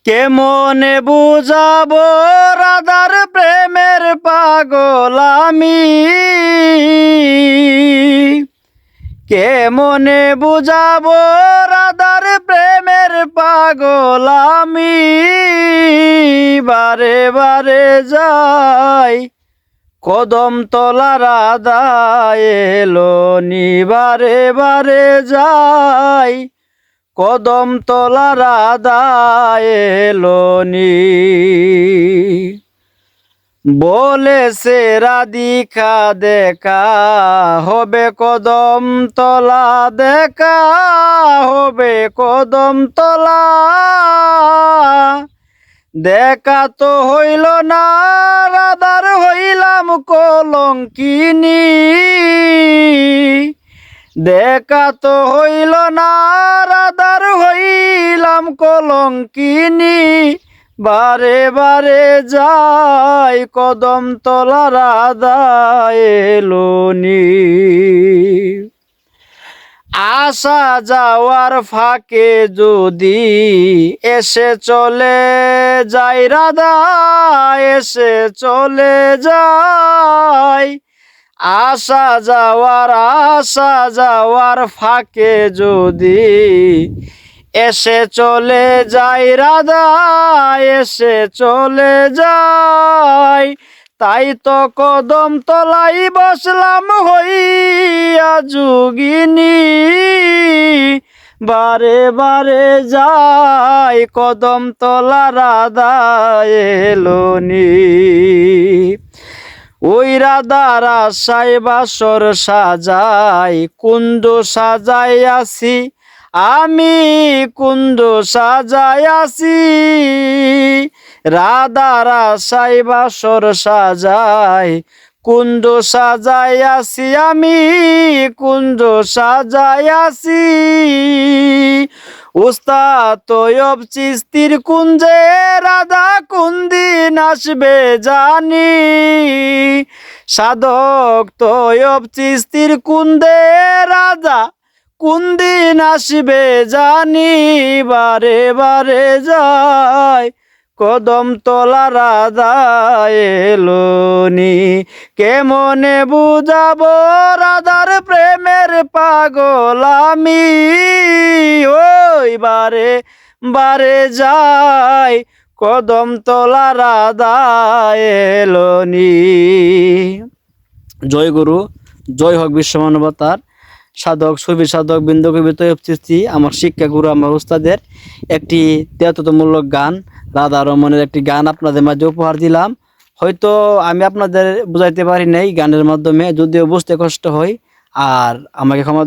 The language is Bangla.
কেমনে বুঝাবো রাধার প্রেমের পাগল আমি, কেমনে বুঝাবো রাধার প্রেমের পাগল আমি। বারে বারে যাই কদম তলা রাধা এলো নি, বারে বারে যাই কদম তলা রাধা এলো নি। বলেছে রাধিকা দেখা হবে কদম তলা, দেখা হবে কদম তলা। দেখা তো হইল না রাধার হইলাম কলঙ্কিনী, দেখা তো হইল না রাধার হইলাম কলঙ্কিনী। বারে বারে যাই কদম তলা রাধা এলো নি। আসা যাওয়ার ফাঁকে যদি এসে চলে যাই রাধা, এসে চলে যাই। আসা যাওয়ার ফাঁকে যদি এসে চলে যাই রাধা, এসে চলে যাই। তাই তো কদম তলাই বসলাম হইয়া যোগিনী, বারে বারে যাই কদম তলা রাধা এলো নি। ওই রাধার আশায় বাসর সাজাই কুঞ্জ সাজাইয়াছি আমি, কুঞ্জ সাজাইয়াছি। রাধার আশায় বাসর সাজাই কুঞ্জ সাজাইয়াছি আমি, কুঞ্জ সাজাইয়াছি। উস্তাদ তৈয়ব চিস্তির কুঞ্জে রাধা কোনদিন আসবে জানি, সাধক তৈয়ব চিস্তির কুঞ্জে রাধা কোনদিন আসবে জানি। বারে বারে যাই কদম তলা রাধা এলো নি। কেমনে বুঝাবো রাধার প্রেমের পাগল আমি, ওই বারে বারে যাই কদম তলা রাধা এলো নি। জয় গুরু, জয় হোক বিশ্ব মানবতার সাধক সুফি সাধক বিন্দু কবি তৈয়ব চিস্তি, আমার শিক্ষা গুরু, আমার উস্তাদের একটি তেয়াত্তরমূলক গান, রাধা রমনের একটি গান আপনাদের মাঝে উপহার দিলাম। হয়তো আমি আপনাদের বুঝাইতে পারি নাই গানের মাধ্যমে, যদিও বুঝতে কষ্ট হয়, আর আমাকে ক্ষমা